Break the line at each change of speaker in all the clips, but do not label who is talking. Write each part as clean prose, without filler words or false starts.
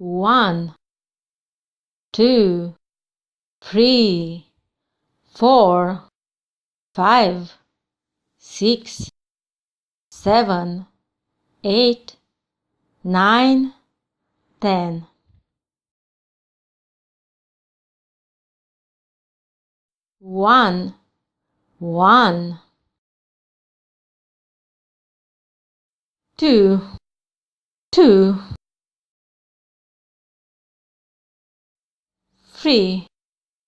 1, 2, 3, 4, 5, 6, 7, 8, 9, 10. 1, 1, 2, 2, 3,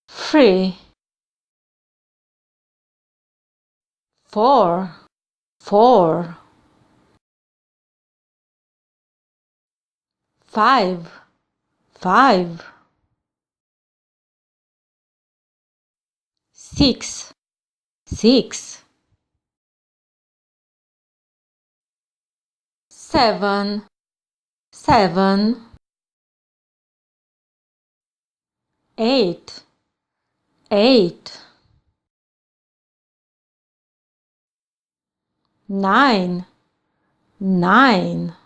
3, 4, 4, 5, 5, 6, 6, 7, 7, 8, 8, 9, 9,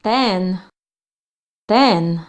10, 10,